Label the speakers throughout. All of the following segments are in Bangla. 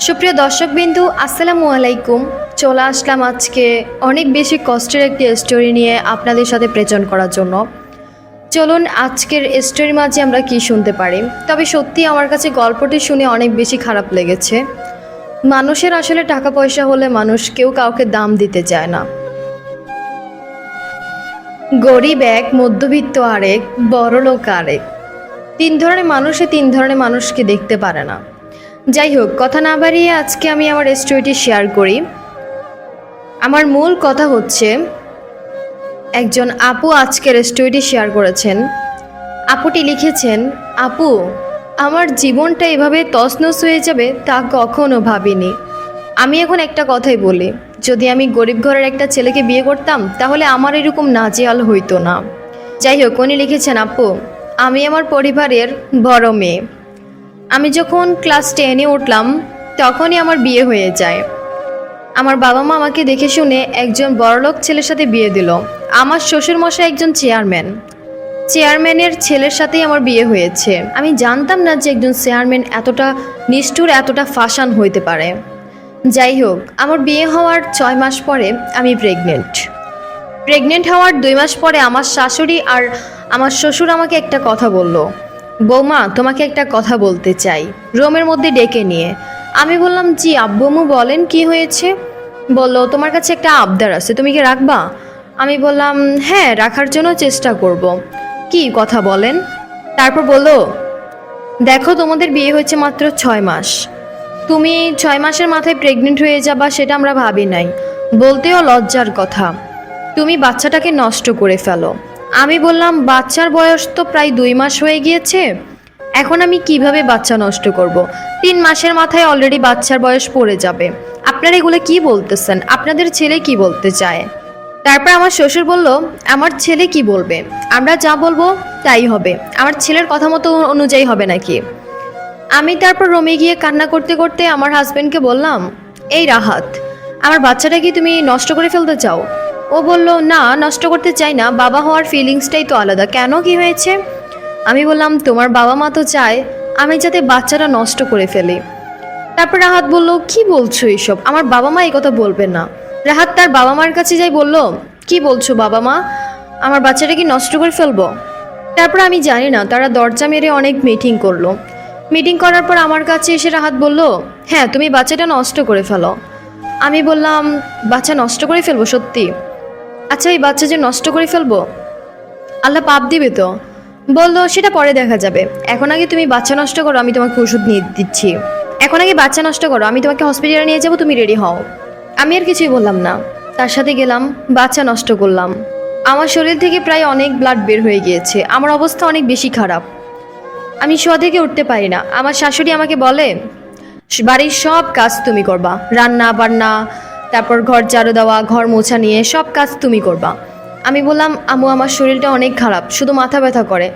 Speaker 1: সুপ্রিয় দর্শকবিন্দু আসসালামু আলাইকুম। চলে আসলাম আজকে অনেক বেশি কষ্টের একটি স্টোরি নিয়ে আপনাদের সাথে প্রেজেন্ট করার জন্য। চলুন আজকের স্টোরির মাঝে আমরা কি শুনতে পারি। তবে সত্যি আমার কাছে গল্পটি শুনে অনেক বেশি খারাপ লেগেছে। মানুষের আসলে টাকা পয়সা হলে মানুষ কেউ কাউকে দাম দিতে চায় না। গরিব এক, মধ্যবিত্ত আরেক, বড়লোক আরেক। তিন ধরনের মানুষকে দেখতে পারে না। যাই হোক, কথা না বাড়িয়ে আজকে আমি আমার স্টোরিটি শেয়ার করি। আমার মূল কথা হচ্ছে, একজন আপু আজকের স্টোরিটি শেয়ার করেছেন। আপুটি লিখেছেন, আপু, আমার জীবনটা এভাবে তছনছ হয়ে যাবে তা কখনো ভাবিনি। আমি এখন একটা কথাই বলি, যদি আমি গরিব ঘরের একটা ছেলেকে বিয়ে করতাম তাহলে আমার এরকম নাজেহাল হইতো না। যাই হোক, উনি লিখেছেন, আপু, আমি আমার পরিবারের বড় মেয়ে। আমি যখন ক্লাস 10-এ উঠলাম তখনই আমার বিয়ে হয়ে যায়। আমার বাবা মা আমাকে দেখে শুনে একজন বড়লোক ছেলের সাথে বিয়ে দিল। আমার শ্বশুরমশাই একজন চেয়ারম্যানের ছেলের সাথেই আমার বিয়ে হয়েছে। আমি জানতাম না যে একজন চেয়ারম্যান এতটা নিষ্ঠুর, এতটা ফাশান হইতে পারে। যাই হোক, আমার বিয়ে হওয়ার 6 মাস পরে আমি প্রেগনেন্ট হওয়ার 2 মাস পরে আমার শাশুড়ি আর আমার শ্বশুর আমাকে একটা কথা বলল, বৌমা, তোমাকে একটা কথা বলতে চাই, রুমের মধ্যে ডেকে নিয়ে। আমি বললাম, জি আব্বুমু বলেন, কি হয়েছে? বলল, তোমার কাছে একটা আবদার আছে, তুমি কি রাখবা? আমি বললাম, হ্যাঁ, রাখার জন্য চেষ্টা করব। কি কথা বলেন? তারপর বলল, দেখো, তোমাদের বিয়ে হয়েছে মাত্র 6 মাস, তুমি 6 মাসের মাথায় প্রেগনেন্ট হয়ে যাবা সেটা আমরা ভাবি নাই। বলতেও লজ্জার কথা, তুমি বাচ্চাটাকে নষ্ট করে ফেলো। আমি বললাম, বাচ্চার বয়স তো প্রায় 2 মাস হয়ে গিয়েছে, এখন আমি কিভাবে বাচ্চা নষ্ট করব? 3 মাসের মাথায় অলরেডি বাচ্চার বয়স পড়ে যাবে। আপনারা এগুলো কি বলতেছেন? আপনাদের ছেলে কি বলতে চায়? তারপর আমার শ্বশুর বলল, আমার ছেলে কি বলবে? আমরা যা বলবো তাই হবে। আমার ছেলের কথা মতো অনুযায়ী হবে নাকি? আমি তারপর রুমে গিয়ে কান্না করতে করতে আমার হাজবেন্ডকে বললাম, এই রাহাত, আমার বাচ্চাটা কি তুমি নষ্ট করে ফেলতে চাও? ও বলল, না, নষ্ট করতে চাই না, বাবা হওয়ার ফিলিংসটাই তো আলাদা। কেন, কি হয়েছে? আমি বললাম, তোমার বাবা মা তো চায় আমি যাতে বাচ্চাটা নষ্ট করে ফেলি। তারপর রাহাত বলল, কি বলছো এসব? আমার বাবা মা এই কথা বলবে না। রাহাত তার বাবা মার কাছে যাই বলল, কি বলছো বাবা মা, আমার বাচ্চাটা কি নষ্ট করে ফেলবো? তারপর আমি জানি না, তারা দরজা মেরে অনেক মিটিং করলো। মিটিং করার পর আমার কাছে এসে রাহাত বলল, হ্যাঁ, তুমি বাচ্চাটা নষ্ট করে ফেলো। আমি বললাম, বাচ্চা নষ্ট করে ফেলবো সত্যি? আচ্ছা, এই বাচ্চা যে নষ্ট করে ফেলবো, আল্লাহ পাপ দিবে তো? বললো, সেটা পরে দেখা যাবে, এখন আগে তুমি বাচ্চা নষ্ট করো, আমি তোমাকে ওষুধ নিয়ে দিচ্ছি। এখন আগে বাচ্চা নষ্ট করো, আমি তোমাকে হসপিটালে নিয়ে যাবো, তুমি রেডি হও। আমি আর কিছুই বললাম না, তার সাথে গেলাম, বাচ্চা নষ্ট করলাম। আমার শরীর থেকে প্রায় অনেক ব্লাড বের হয়ে গিয়েছে, আমার অবস্থা অনেক বেশি খারাপ। আমি শোয়া থেকে উঠতে পারি না। আমার শাশুড়ি আমাকে বলে, বাড়ির সব কাজ তুমি করবা, রান্না বান্না, তারপর ঘর ঝাড়ু দেওয়া, ঘর মোছা নিয়ে সব কাজ তুমি করবা। আমি বললাম, আম্মু, আমার শরীরটা অনেক খারাপ, শুধু মাথা ব্যথা করে,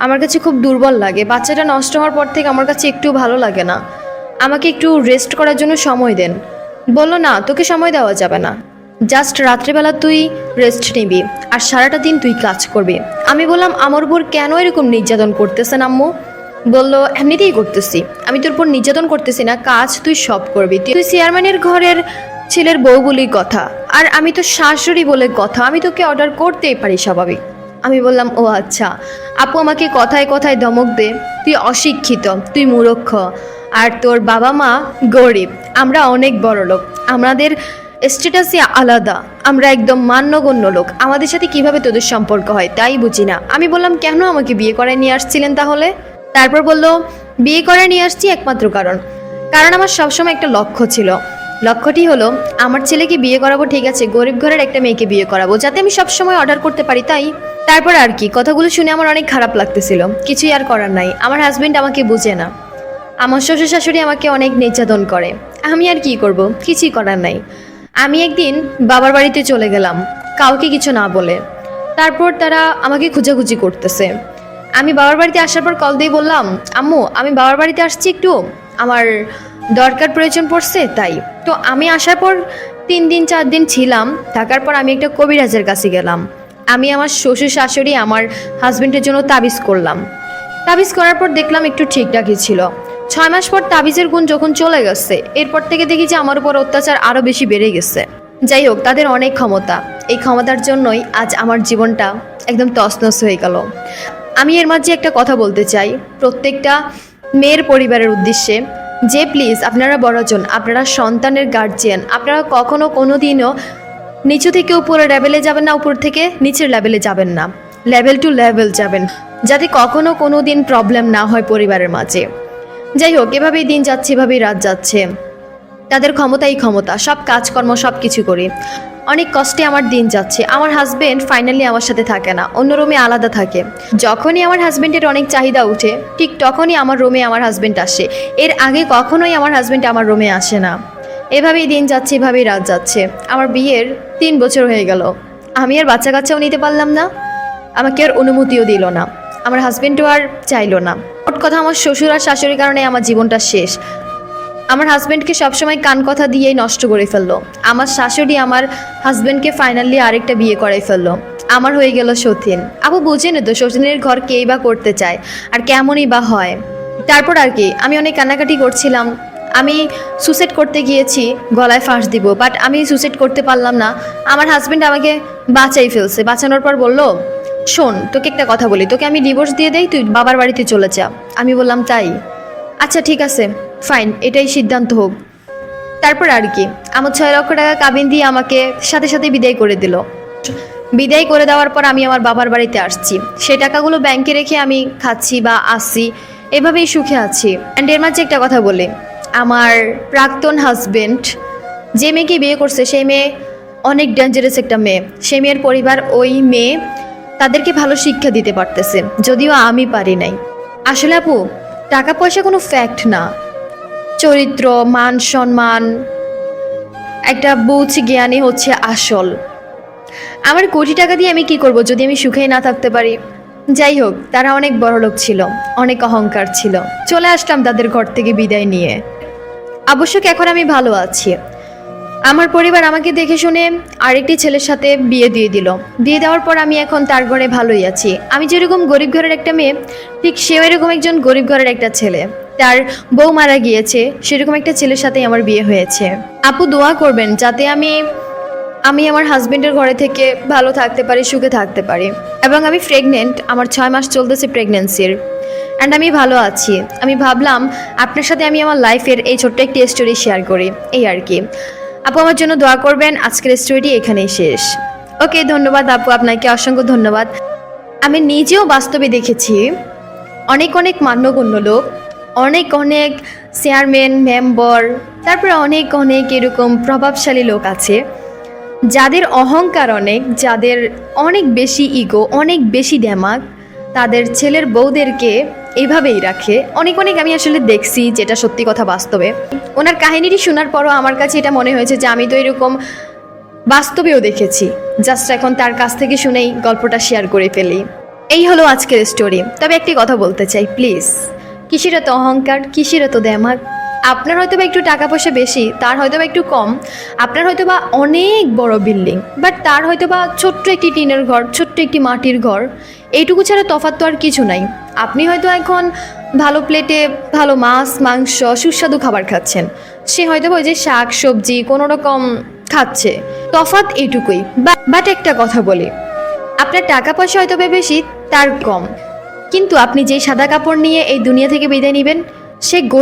Speaker 1: আমার কাছে খুব দুর্বল লাগে, বাচ্চাটা নষ্ট হওয়ার পর থেকে আমার কাছে একটু ভালো লাগে না, আমাকে একটু রেস্ট করার জন্য সময় দেন। বললো, না, তোকে সময় দেওয়া যাবে না, জাস্ট রাত্রেবেলা তুই রেস্ট নিবি আর সারাটা দিন তুই কাজ করবি। আমি বললাম, আমার উপর কেন এরকম নির্যাতন করতেছেন আম্মু? বললো, এমনিতেই করতেছি, আমি তোর উপর নির্যাতন করতেছি না, কাজ তুই সব করবি, তুই চেয়ারম্যানের ঘরের ছেলের বউ বলি কথা, আর আমি তো শাশুড়ি বলে কথা, আমি তোকে অর্ডার করতেই পারি, স্বাভাবিক। আমি বললাম, ও আচ্ছা। আপু আমাকে কথায় কথায় ধমক দে, তুই অশিক্ষিত, তুই মূর্খ, আর তোর বাবা মা গরিব, আমরা অনেক বড় লোক, আমাদের স্ট্যাটাসই আলাদা, আমরা একদম মান্যগণ্য লোক, আমাদের সাথে কিভাবে তোদের সম্পর্ক হয় তাই বুঝি না। আমি বললাম, কেন আমাকে বিয়ে করায় নিয়ে আসছিলেন তাহলে? তারপর বলল, বিয়ে করে নিয়ে আসছি একমাত্র কারণ আমার সবসময় একটা লক্ষ্য ছিল। লক্ষ্যটি হলো, আমার ছেলেকে বিয়ে করাবো, ঠিক আছে, গরিব ঘরের একটা মেয়েকে বিয়ে করাবো, যাতে আমি সবসময় অর্ডার করতে পারি, তাই। তারপর আর কি, কথাগুলো শুনে আমার অনেক খারাপ লাগতেছিল, কিছুই আর করার নাই, আমার হাজবেন্ড আমাকে বুঝে না, আমার শ্বশুর শাশুড়ি আমাকে অনেক নির্যাতন করে, আমি আর কি করব, কিছুই করার নাই। আমি একদিন বাবার বাড়িতে চলে গেলাম, কাউকে কিছু না বলে। তারপর তারা আমাকে খুঁজাখুঁজি করতেছে। আমি বাবার বাড়িতে আসার পর কল দিয়ে বললাম, আম্মু, আমি বাবার বাড়িতে আসছি, একটু আমার দরকার প্রয়োজন পড়ছে, তাই। তো আমি আসার পর 3 দিন 4 দিন ছিলাম, থাকার পর আমি একটা কবিরাজের কাছে গেলাম। আমি আমার শ্বশুর শাশুড়ি আমার হাজবেন্ডের জন্য তাবিজ করলাম। তাবিজ করার পর দেখলাম একটু ঠিকঠাকই ছিল, 6 মাস পর তাবিজের গুণ যখন চলে গেছে, এরপর থেকে দেখি যে আমার উপর অত্যাচার আরও বেশি বেড়ে গেছে। যাই হোক, তাদের অনেক ক্ষমতা, এই ক্ষমতার জন্যই আজ আমার জীবনটা একদম তছনছ হয়ে গেল। আমি এর মাঝে একটা কথা বলতে চাই প্রত্যেকটা মেয়ের পরিবারের উদ্দেশ্যে, যে প্লিজ আপনারা বড়জন, আপনারা সন্তানের গার্জিয়ান, আপনারা কখনো কোনো দিনও নিচু থেকে উপরে লেভেলে যাবেন না, উপর থেকে নিচের লেভেলে যাবেন না, লেভেল টু লেভেল যাবেন, যাতে কখনো কোনো দিন প্রবলেম না হয় পরিবারের মাঝে। যাই হোক, এভাবেই দিন যাচ্ছে, এভাবেই রাত যাচ্ছে। তাদের ক্ষমতাই ক্ষমতা, সব কাজকর্ম সব কিছু করি, অনেক কষ্টে আমার দিন যাচ্ছে। আমার হাজবেন্ড ফাইনালি আমার সাথে থাকে না, অন্য রুমে আলাদা থাকে। যখনই আমার হাজবেন্ডের অনেক চাহিদা উঠে, ঠিক তখনই আমার রুমে আমার হাজবেন্ড আসে। এর আগে কখনোই আমার হাজবেন্ড আমার রুমে আসে না। এভাবেই দিন যাচ্ছে, এভাবেই রাত যাচ্ছে। আমার বিয়ের 3 বছর হয়ে গেল, আমি আর বাচ্চা কাচ্চাও নিতে পারলাম না, আমাকে আর অনুমতিও দিল না, আমার হাজবেন্ডও আর চাইলো না। ওর কথা, আমার শ্বশুর আর শাশুড়ির কারণে আমার জীবনটা শেষ। আমার হাজব্যান্ডকে সবসময় কান কথা দিয়েই নষ্ট করে ফেললো। আমার শাশুড়ি আমার হাজব্যান্ডকে ফাইনালি আরেকটা বিয়ে করাই ফেললো। আমার হয়ে গেল সতীন। আপু বুঝেন তো, সতীনের ঘর কেই বা করতে চায়, আর কেমনই বা হয়। তারপর আর কি, আমি অনেক কান্নাকাটি করছিলাম। আমি সুসাইড করতে গিয়েছি, গলায় ফাঁস দিব, বাট আমি সুসাইড করতে পারলাম না। আমার হাজব্যান্ড আমাকে বাঁচাই ফেলছে। বাঁচানোর পর বলল, শোন তোকে একটা কথা বলি, তোকে আমি ডিভোর্স দিয়ে দেই, তুই বাবার বাড়িতে চলে যা। আমি বললাম তাই? আচ্ছা ঠিক আছে, ফাইন, এটাই সিদ্ধান্ত হোক। তারপর আর কি, আমার 6 লক্ষ টাকা কাবিন দিয়ে আমাকে সাথে সাথে বিদায় করে দিল। বিদায় করে দেওয়ার পর আমি আমার বাবার বাড়িতে আসছি। সেই টাকাগুলো ব্যাংকে রেখে আমি খাচ্ছি বা আসছি, এভাবেই সুখে আছি। অ্যান্ড এর মাঝে একটা কথা বলি, আমার প্রাক্তন হাজবেন্ড যে মেয়েকে বিয়ে করছে, সেই মেয়ে অনেক ডেঞ্জারাস একটা মেয়ে। সেই মেয়ের পরিবার ওই মেয়ে তাদেরকে ভালো শিক্ষা দিতে পারতেছে, যদিও আমি পারি নাই। আসলে আপু, টাকা পয়সা কোনো ফ্যাক্ট না, চরিত্র, মান সম্মান, একটা বুঝ জ্ঞানই হচ্ছে আসল। আমার কোটি টাকা দিয়ে আমি কি করব যদি আমি সুখেই না থাকতে পারি? যাই হোক, তারা অনেক বড়লোক ছিল, অনেক অহংকার ছিল। চলে আসলাম তাদের ঘর থেকে বিদায় নিয়ে। অবশ্যই এখন আমি ভালো আছি। আমার পরিবার আমাকে দেখে শুনে আরেকটি ছেলের সাথে বিয়ে দিয়ে দিল। দিয়ে দেওয়ার পর আমি এখন তার ঘরে ভালোই আছি। আমি যেরকম গরিব ঘরের একটা মেয়ে, ঠিক সেও এরকম একজন গরিব ঘরের একটা ছেলে। তার বউ মারা গিয়েছে, সেরকম একটা ছেলের সাথেই আমার বিয়ে হয়েছে। আপু দোয়া করবেন যাতে আমি আমার হাজবেন্ডের ঘরে থেকে ভালো থাকতে পারি, সুখে থাকতে পারি। এবং আমি প্রেগনেন্ট, আমার 6 মাস চলতেছে প্রেগনেন্সির, অ্যান্ড আমি ভালো আছি। আমি ভাবলাম আপনার সাথে আমি আমার লাইফের এই ছোট্ট একটি স্টোরি শেয়ার করি, এই আর কি। আপু আমার জন্য দোয়া করবেন। আজকের স্টোরিটি এখানেই শেষ। ওকে, ধন্যবাদ আপু, আপনাকে অসংখ্য ধন্যবাদ। আমি নিজেও বাস্তবে দেখেছি অনেক অনেক মান্যগণ্য লোক, অনেক অনেক চেয়ারম্যান, মেম্বার, তারপরে অনেক অনেক এরকম প্রভাবশালী লোক আছে যাদের অহংকার অনেক, যাদের অনেক বেশি ইগো, অনেক বেশি দেমাগ, তাদের ছেলের বউদেরকে এইভাবেই রাখে। অনেক অনেক আমি আসলে দেখছি, যেটা সত্যি কথা বাস্তবে। ওনার কাহিনীটি শোনার পরও আমার কাছে এটা মনে হয়েছে যে আমি তো এরকম বাস্তবেও দেখেছি। জাস্ট এখন তার কাছ থেকে শুনেই গল্পটা শেয়ার করে ফেলি। এই হলো আজকের স্টোরি। তবে একটি কথা বলতে চাই, প্লিজ, কিসের এত অহংকার, কিসের এত দেমাগ? আপনার হয়তো বা একটু টাকা পয়সা বেশি, তার হয়তো বা একটু কম। আপনার হয়তো বা অনেক বড় বিল্ডিং, বাট তার হয়তো বা ছোট্ট একটি টিনের ঘর, ছোট্ট একটি মাটির ঘর। এইটুকু ছাড়া তফাৎ তো আর কিছু নাই। আপনি হয়তো এখন ভালো প্লেটে ভালো মাছ, মাংস, সুস্বাদু খাবার খাচ্ছেন, সে হয়তো বা ওই যে শাক সবজি কোনো রকম খাচ্ছে। তফাৎ এইটুকুই। বাট একটা কথা বলি, আপনার টাকা পয়সা হয়তো বা বেশি, তার কম, কিন্তু আপনি যে সাদা কাপড় নিয়ে এই দুনিয়া থেকে বিদায় নেবেন, সে গরিব।